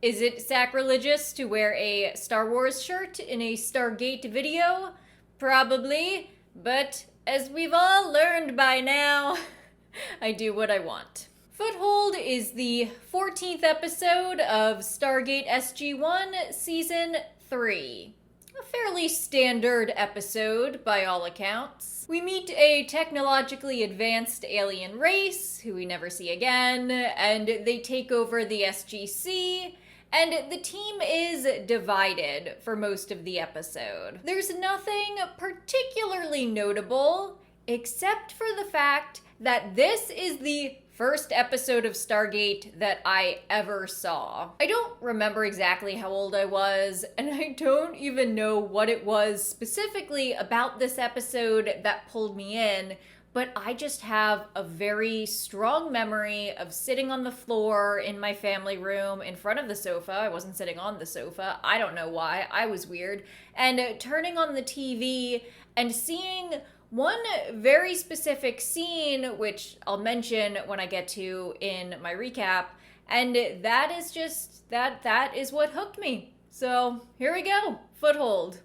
Is it sacrilegious to wear a Star Wars shirt in a Stargate video? Probably, but as we've all learned by now, I do what I want. Foothold is the 14th episode of Stargate SG-1 Season 3. A fairly standard episode, by all accounts. We meet a technologically advanced alien race, who we never see again, and they take over the SGC, and the team is divided for most of the episode. There's nothing particularly notable, except for the fact that this is the first episode of Stargate that I ever saw. I don't remember exactly how old I was, and I don't even know what it was specifically about this episode that pulled me in, but I just have a very strong memory of sitting on the floor in my family room in front of the sofa. I wasn't sitting on the sofa. I don't know why. I was weird. And turning on the TV and seeing one very specific scene, which I'll mention when I get to in my recap, and that is just, that is what hooked me. So here we go, Foothold.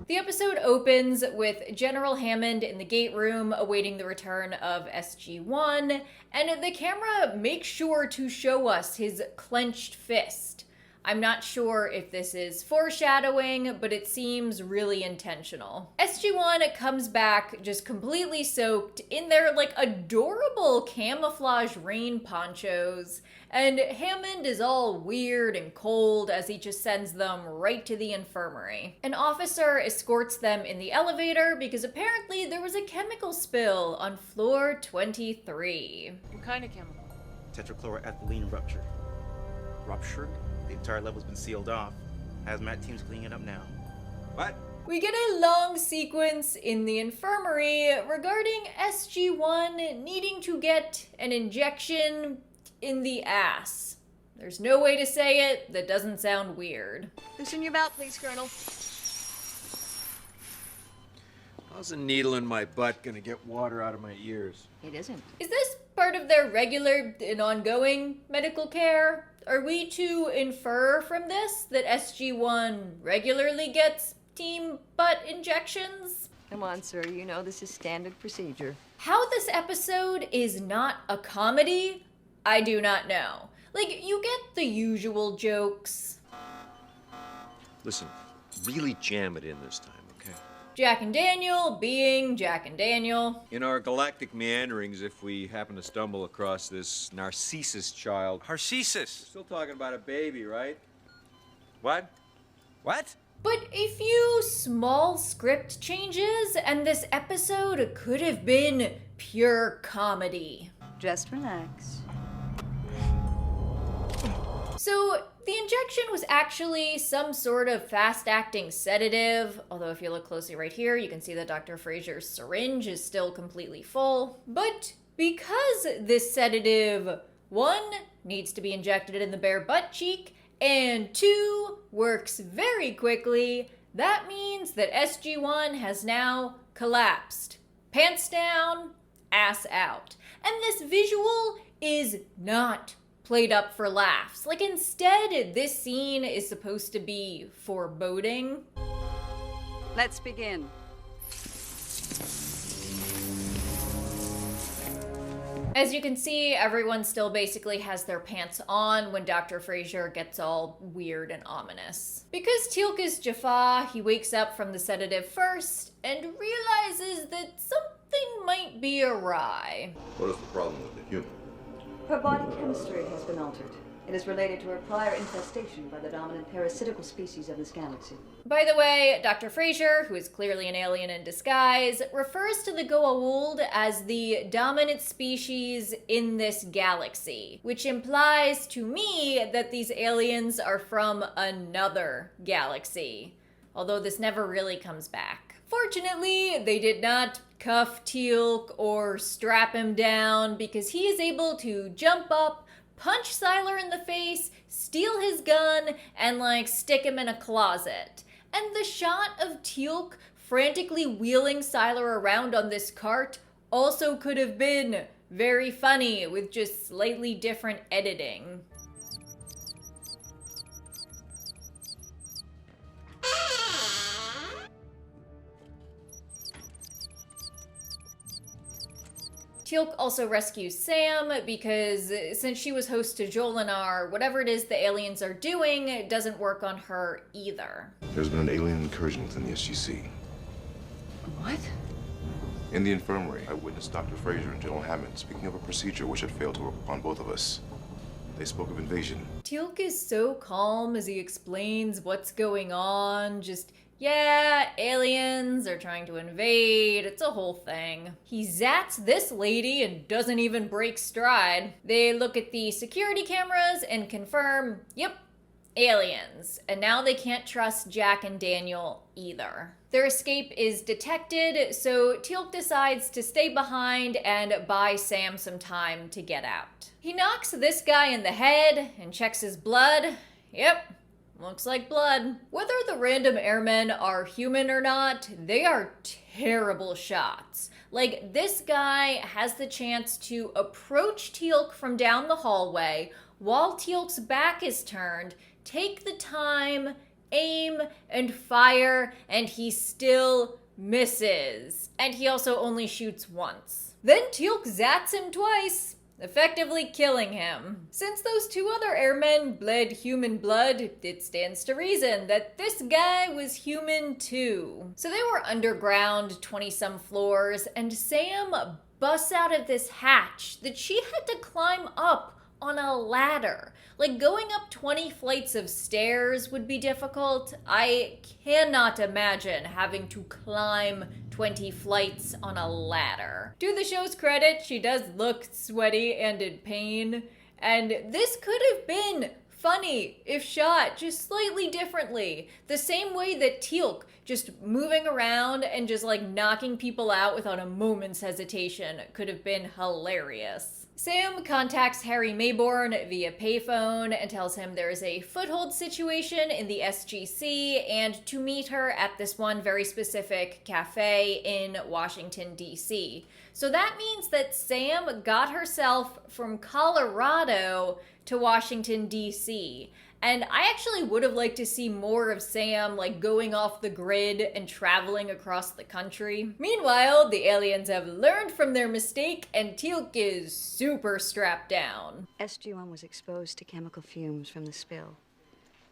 The episode opens with General Hammond in the gate room awaiting the return of SG-1, and the camera makes sure to show us his clenched fist. I'm not sure if this is foreshadowing, but it seems really intentional. SG-1 comes back just completely soaked in their adorable camouflage rain ponchos, and Hammond is all weird and cold as he just sends them right to the infirmary. An officer escorts them in the elevator because apparently there was a chemical spill on floor 23. What kind of chemical? Tetrachloroethylene rupture. Ruptured? The entire level's been sealed off. Hazmat team's cleaning it up now. What? We get a long sequence in the infirmary regarding SG-1 needing to get an injection in the ass. There's no way to say it that doesn't sound weird. Loosen your belt, please, Colonel. How's a needle in my butt gonna get water out of my ears? It isn't. Is this part of their regular and ongoing medical care? Are we to infer from this that SG-1 regularly gets team butt injections? Come on, sir. You know this is standard procedure. How this episode is not a comedy, I do not know. You get the usual jokes. Listen, really jam it in this time, okay? Jack and Daniel being Jack and Daniel. In our galactic meanderings, if we happen to stumble across this Narcissus child... Narcissus? We're still talking about a baby, right? What? What? But a few small script changes, and this episode could have been pure comedy. Just relax. So, the injection was actually some sort of fast-acting sedative, although if you look closely right here, you can see that Dr. Fraser's syringe is still completely full. But because this sedative, 1, needs to be injected in the bare butt cheek, and 2, works very quickly, that means that SG-1 has now collapsed. Pants down, ass out. And this visual is not played up for laughs. Instead, this scene is supposed to be foreboding. Let's begin. As you can see, everyone still basically has their pants on when Dr. Fraser gets all weird and ominous. Because Teal'c is Jaffa, he wakes up from the sedative first and realizes that something might be awry. What is the problem with the human? Her body chemistry has been altered. It is related to her prior infestation by the dominant parasitical species of this galaxy. By the way, Dr. Fraser, who is clearly an alien in disguise, refers to the Goa'uld as the dominant species in this galaxy, which implies to me that these aliens are from another galaxy, although this never really comes back. Fortunately, they did not cuff Teal'c or strap him down because he is able to jump up, punch Sylar in the face, steal his gun, and stick him in a closet. And the shot of Teal'c frantically wheeling Sylar around on this cart also could have been very funny with just slightly different editing. Teal'c also rescues Sam because since she was host to Jolinar, whatever it is the aliens are doing doesn't work on her either. There's been an alien incursion within the SGC. What? In the infirmary, I witnessed Dr. Fraser and General Hammond speaking of a procedure which had failed to work upon both of us. They spoke of invasion. Teal'c is so calm as he explains what's going on, just, yeah, aliens are trying to invade, it's a whole thing. He zats this lady and doesn't even break stride. They look at the security cameras and confirm, yep, aliens. And now they can't trust Jack and Daniel either. Their escape is detected, so Teal'c decides to stay behind and buy Sam some time to get out. He knocks this guy in the head and checks his blood. Yep, looks like blood. Whether the random airmen are human or not, they are terrible shots. Like, this guy has the chance to approach Teal'c from down the hallway while Teal'c's back is turned, take the time, aim, and fire, and he still misses. And he also only shoots once. Then Teal'c zats him twice, effectively killing him. Since those two other airmen bled human blood, it stands to reason that this guy was human too. So they were underground 20-some floors, and Sam busts out of this hatch that she had to climb up on a ladder. Like, going up 20 flights of stairs would be difficult. I cannot imagine having to climb 20 flights on a ladder. To the show's credit, she does look sweaty and in pain, and this could have been funny if shot just slightly differently. The same way that Teal'c just moving around and just like knocking people out without a moment's hesitation could have been hilarious. Sam contacts Harry Maybourne via payphone and tells him there is a foothold situation in the SGC and to meet her at this one very specific cafe in Washington, D.C. So that means that Sam got herself from Colorado to Washington, D.C. And I actually would have liked to see more of Sam, like, going off the grid and traveling across the country. Meanwhile, the aliens have learned from their mistake, and Teal'c is super strapped down. SG-1 was exposed to chemical fumes from the spill.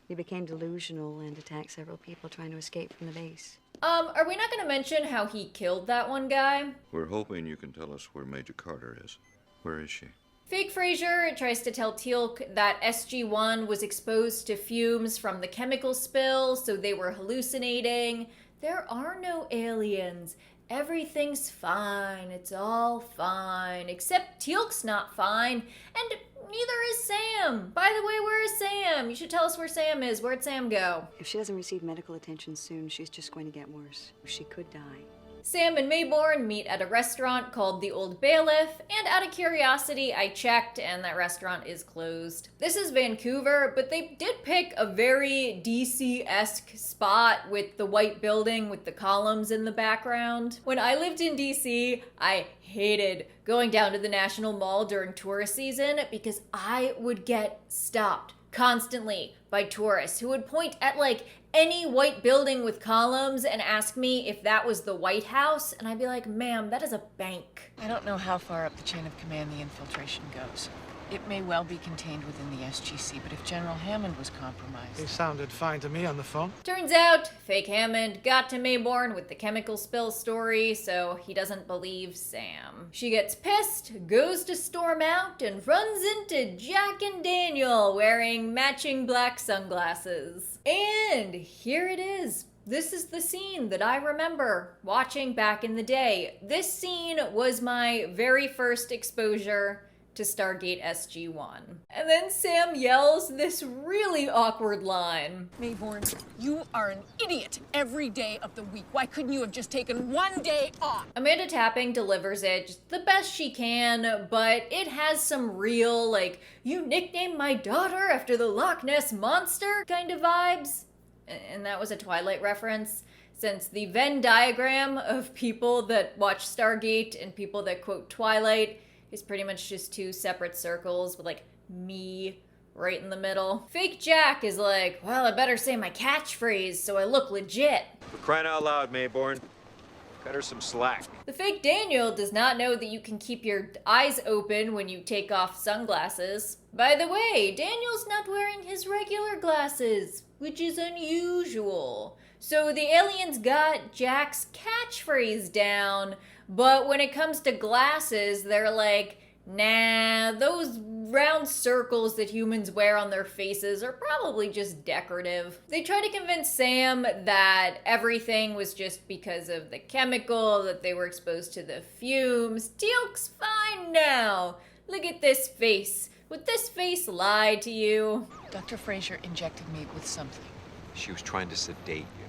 He became delusional and attacked several people trying to escape from the base. Are we not gonna mention how he killed that one guy? We're hoping you can tell us where Major Carter is. Where is she? Fake Fraser tries to tell Teal'c that SG-1 was exposed to fumes from the chemical spill, so they were hallucinating. There are no aliens. Everything's fine. It's all fine. Except Teal'c's not fine, and neither is Sam. By the way, where is Sam? You should tell us where Sam is. Where'd Sam go? If she doesn't receive medical attention soon, she's just going to get worse. She could die. Sam and Maybourne meet at a restaurant called the Old Bailiff, and out of curiosity, I checked, and that restaurant is closed. This is Vancouver, but they did pick a very DC-esque spot with the white building with the columns in the background. When I lived in DC, I hated going down to the National Mall during tourist season because I would get stopped constantly by tourists who would point at like any white building with columns and ask me if that was the White House, and I'd be like, ma'am, that is a bank. I don't know how far up the chain of command the infiltration goes. It may well be contained within the SGC, but if General Hammond was compromised... He sounded fine to me on the phone. Turns out, fake Hammond got to Maybourne with the chemical spill story, so he doesn't believe Sam. She gets pissed, goes to storm out, and runs into Jack and Daniel wearing matching black sunglasses. And here it is. This is the scene that I remember watching back in the day. This scene was my very first exposure to Stargate SG-1. And then Sam yells this really awkward line. Maybourne, you are an idiot every day of the week. Why couldn't you have just taken one day off? Amanda Tapping delivers it just the best she can, but it has some real, like, you nicknamed my daughter after the Loch Ness Monster kind of vibes. And that was a Twilight reference, since the Venn diagram of people that watch Stargate and people that quote Twilight is pretty much just two separate circles with like me right in the middle. Fake Jack is like, well, I better say my catchphrase so I look legit. For crying out loud, Mayborn. Cut her some slack. The fake Daniel does not know that you can keep your eyes open when you take off sunglasses. By the way, Daniel's not wearing his regular glasses, which is unusual. So the aliens got Jack's catchphrase down, but when it comes to glasses, they're like, nah, those round circles that humans wear on their faces are probably just decorative. They try to convince Sam that everything was just because of the chemical, that they were exposed to the fumes. Teal'c's fine now. Look at this face. Would this face lie to you? Dr. Fraser injected me with something. She was trying to sedate you.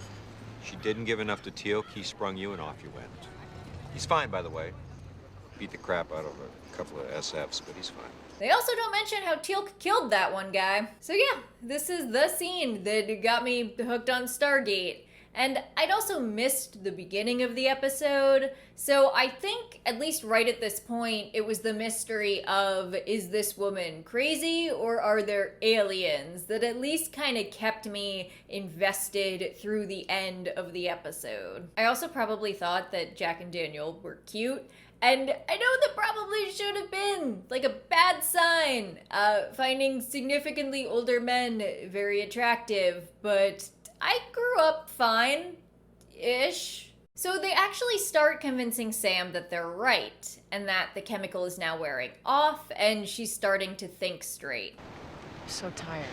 She didn't give enough to Teal'c, he sprung you and off you went. He's fine, by the way. Beat the crap out of a couple of SFs, but he's fine. They also don't mention how Teal'c killed that one guy. So yeah, this is the scene that got me hooked on Stargate. And I'd also missed the beginning of the episode, so I think, at least right at this point, it was the mystery of, is this woman crazy or are there aliens, that at least kind of kept me invested through the end of the episode. I also probably thought that Jack and Daniel were cute, and I know that probably should have been like a bad sign, finding significantly older men very attractive, but I grew up fine-ish. So they actually start convincing Sam that they're right, and that the chemical is now wearing off, and she's starting to think straight. I'm so tired.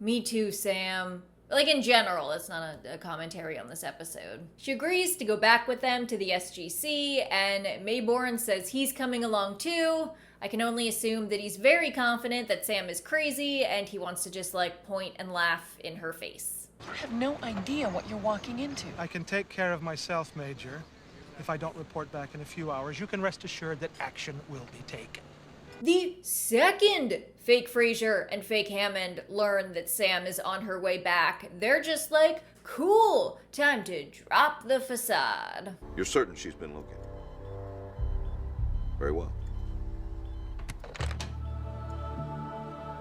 Me too, Sam. Like in general, it's not a commentary on this episode. She agrees to go back with them to the SGC, and Mayborn says he's coming along too. I can only assume that he's very confident that Sam is crazy, and he wants to just like point and laugh in her face. You have no idea what you're walking into. I can take care of myself, Major. If I don't report back in a few hours, you can rest assured that action will be taken. The second fake Fraser and fake Hammond learn that Sam is on her way back, they're just like, cool, time to drop the facade. You're certain she's been looking? Very well.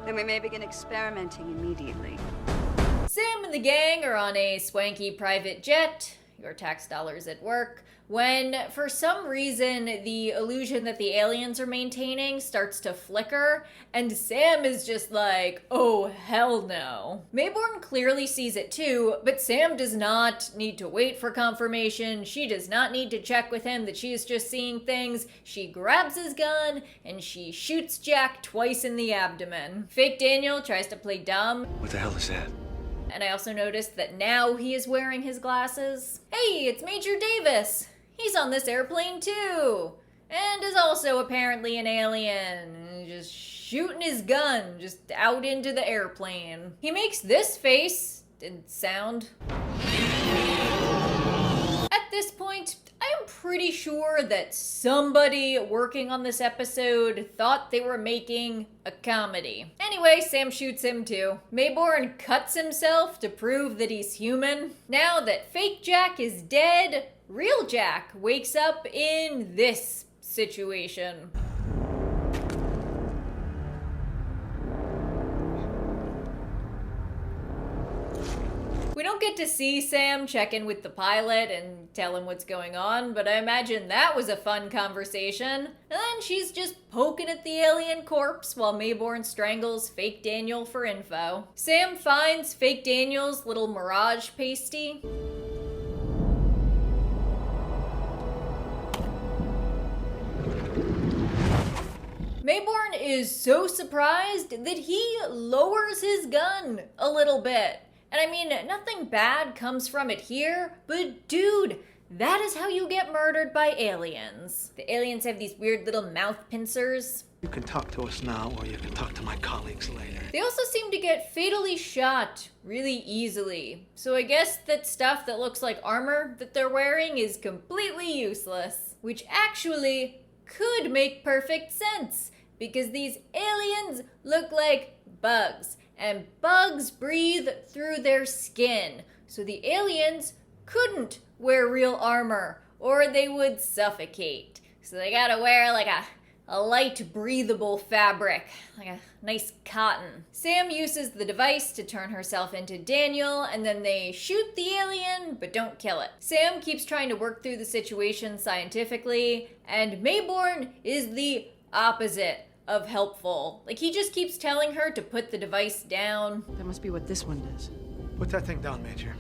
Then we may begin experimenting immediately. Sam and the gang are on a swanky private jet, your tax dollars at work, when for some reason the illusion that the aliens are maintaining starts to flicker, and Sam is just like, oh hell no. Mayborn clearly sees it too, but Sam does not need to wait for confirmation. She does not need to check with him that she is just seeing things. She grabs his gun and she shoots Jack twice in the abdomen. Fake Daniel tries to play dumb. What the hell is that? And I also noticed that now he is wearing his glasses. Hey, it's Major Davis. He's on this airplane too. And is also apparently an alien. Just shooting his gun just out into the airplane. He makes this face and sound. At this point, I'm pretty sure that somebody working on this episode thought they were making a comedy. Anyway, Sam shoots him too. Mayborn cuts himself to prove that he's human. Now that fake Jack is dead, real Jack wakes up in this situation. We don't get to see Sam check in with the pilot and tell him what's going on, but I imagine that was a fun conversation. And then she's just poking at the alien corpse while Mayborn strangles fake Daniel for info. Sam finds fake Daniel's little mirage pasty. Mayborn is so surprised that he lowers his gun a little bit. And I mean, nothing bad comes from it here, but dude, that is how you get murdered by aliens. The aliens have these weird little mouth pincers. You can talk to us now, or you can talk to my colleagues later. They also seem to get fatally shot really easily. So I guess that stuff that looks like armor that they're wearing is completely useless. Which actually could make perfect sense, because these aliens look like bugs. And bugs breathe through their skin. So the aliens couldn't wear real armor, or they would suffocate. So they gotta wear like a a light, breathable fabric, like a nice cotton. Sam uses the device to turn herself into Daniel, and then they shoot the alien, but don't kill it. Sam keeps trying to work through the situation scientifically, and Mayborn is the opposite of helpful. Like, he just keeps telling her to put the device down. That must be what this one does. Put that thing down, Major.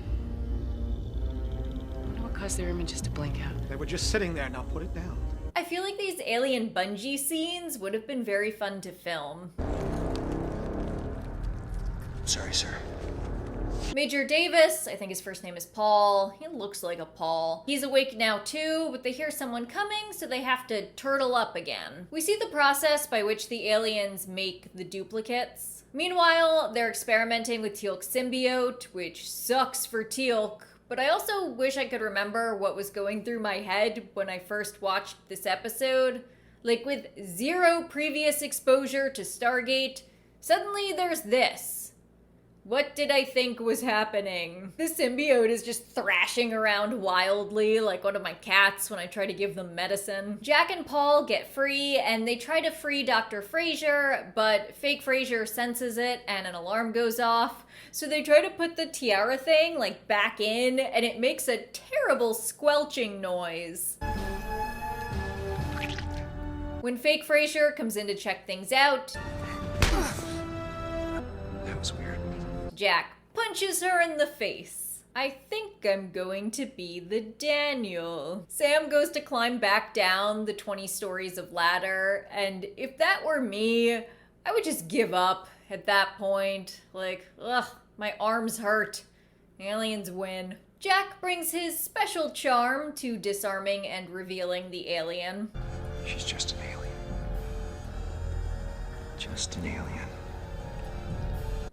I wonder what caused their images to blink out. They were just sitting there. Now put it down. I feel like these alien bungee scenes would have been very fun to film. Sorry, sir. Major Davis, I think his first name is Paul. He looks like a Paul. He's awake now too, but they hear someone coming, so they have to turtle up again. We see the process by which the aliens make the duplicates. Meanwhile, they're experimenting with Teal'c's symbiote, which sucks for Teal'c, but I also wish I could remember what was going through my head when I first watched this episode. Like, with zero previous exposure to Stargate, suddenly there's this. What did I think was happening? The symbiote is just thrashing around wildly like one of my cats when I try to give them medicine. Jack and Paul get free, and they try to free Dr. Frasier, but fake Frasier senses it and an alarm goes off. So they try to put the tiara thing like back in, and it makes a terrible squelching noise. When fake Frasier comes in to check things out, That was weird. Jack punches her in the face. I think I'm going to be the Daniel. Sam goes to climb back down the 20 stories of ladder, and if that were me, I would just give up at that point. Like, ugh, my arms hurt. Aliens win. Jack brings his special charm to disarming and revealing the alien. She's just an alien. Just an alien.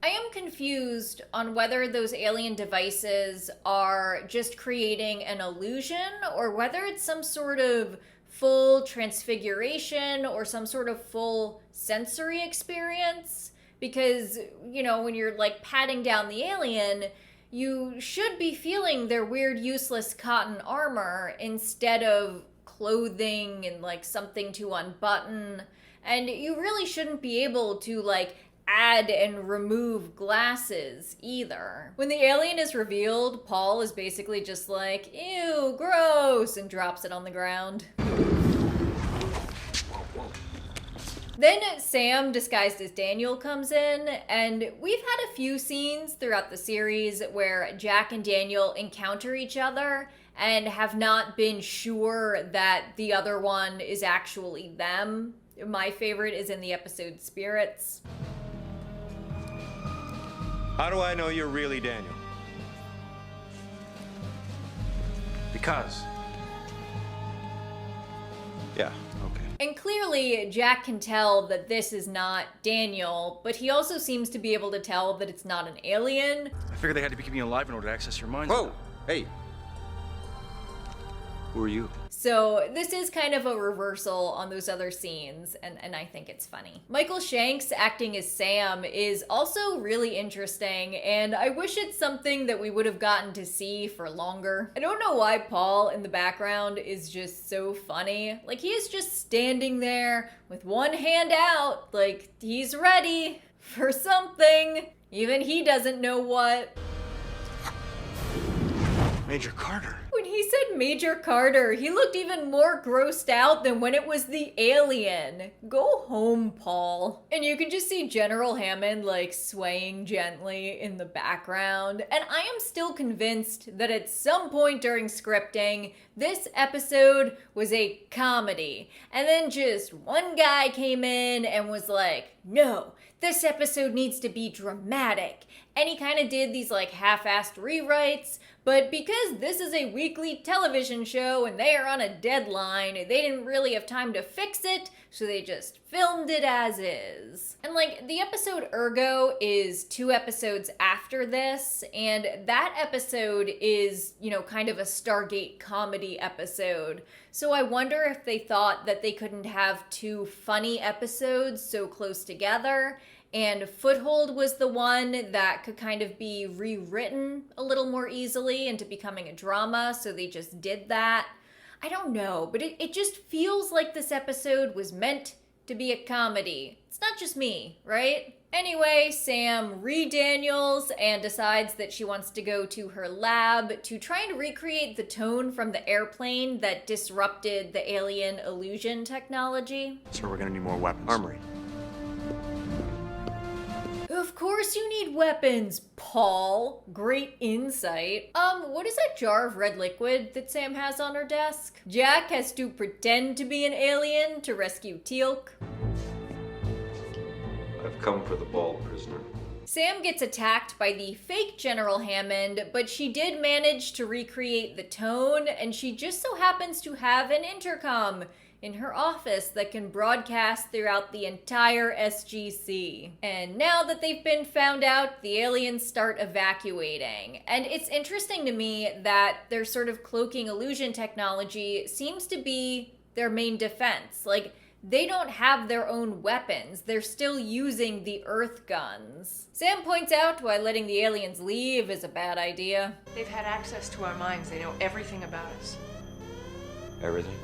I am confused on whether those alien devices are just creating an illusion or whether it's some sort of full transfiguration or some sort of full sensory experience. Because, you know, when you're like patting down the alien, you should be feeling their weird, useless cotton armor instead of clothing and like something to unbutton. And you really shouldn't be able to like add and remove glasses either. When the alien is revealed, Paul is basically just like, ew, gross, and drops it on the ground. Then Sam, disguised as Daniel, comes in, and we've had a few scenes throughout the series where Jack and Daniel encounter each other and have not been sure that the other one is actually them. My favorite is in the episode Spirits. How do I know you're really Daniel? Because. Yeah, okay. And clearly, Jack can tell that this is not Daniel, but he also seems to be able to tell that it's not an alien. I figured they had to be keeping you alive in order to access your mind. Whoa! Hey! Who are you? So this is kind of a reversal on those other scenes, and I think it's funny. Michael Shanks acting as Sam is also really interesting, and I wish it's something that we would have gotten to see for longer. I don't know why Paul in the background is just so funny. Like, he is just standing there with one hand out, like he's ready for something. Even he doesn't know what. Major Carter. When he said Major Carter, he looked even more grossed out than when it was the alien. Go home, Paul. And you can just see General Hammond like swaying gently in the background. And I am still convinced that at some point during scripting, this episode was a comedy. And then just one guy came in and was like, no, this episode needs to be dramatic. And he kind of did these like half-assed rewrites, but because this is a weekly television show and they are on a deadline, they didn't really have time to fix it, so they just filmed it as is. And like, the episode Ergo is 2 episodes after this, and that episode is, you know, kind of a Stargate comedy episode. So I wonder if they thought that they couldn't have 2 funny episodes so close together, and Foothold was the one that could kind of be rewritten a little more easily into becoming a drama, so they just did that. I don't know, but it just feels like this episode was meant to be a comedy. It's not just me, right? Anyway, Sam re-Daniels and decides that she wants to go to her lab to try and recreate the tone from the airplane that disrupted the alien illusion technology. So we're gonna need more weapons. Armory. Of course you need weapons, Paul. Great insight. What is that jar of red liquid that Sam has on her desk? Jack has to pretend to be an alien to rescue Teal'c. I've come for the bald prisoner. Sam gets attacked by the fake General Hammond, but she did manage to recreate the tone, and she just so happens to have an intercom in her office that can broadcast throughout the entire SGC. And now that they've been found out, the aliens start evacuating. And it's interesting to me that their sort of cloaking illusion technology seems to be their main defense. Like, they don't have their own weapons. They're still using the Earth guns. Sam points out why letting the aliens leave is a bad idea. They've had access to our minds. They know everything about us. Everything?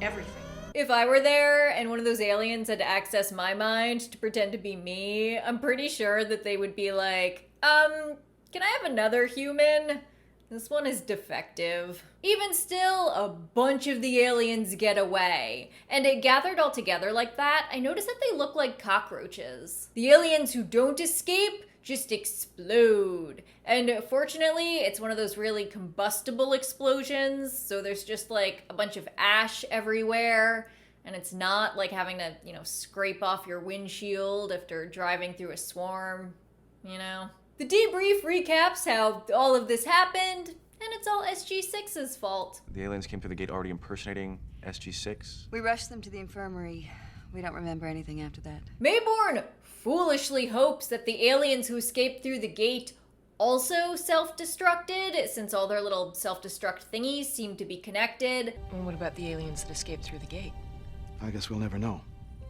Everything. If I were there and one of those aliens had to access my mind to pretend to be me, I'm pretty sure that they would be like, can I have another human? This one is defective. Even still, a bunch of the aliens get away. And it gathered all together like that, I noticed that they look like cockroaches. The aliens who don't escape just explode. And fortunately, it's one of those really combustible explosions, so there's just like a bunch of ash everywhere, and it's not like having to, scrape off your windshield after driving through a swarm, The debrief recaps how all of this happened, and it's all SG-6's fault. The aliens came through the gate already impersonating SG-6. We rushed them to the infirmary. We don't remember anything after that. Mayborn foolishly hopes that the aliens who escaped through the gate also self-destructed, since all their little self-destruct thingies seem to be connected. And what about the aliens that escaped through the gate? I guess we'll never know.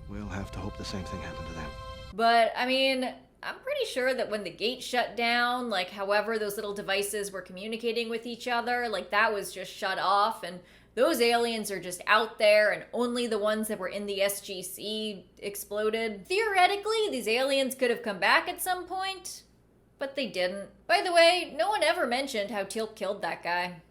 We'll have to hope the same thing happened to them. But, I'm pretty sure that when the gate shut down, however those little devices were communicating with each other, that was just shut off, and those aliens are just out there, and only the ones that were in the SGC exploded. Theoretically, these aliens could have come back at some point, but they didn't. By the way, no one ever mentioned how Teal'c killed that guy.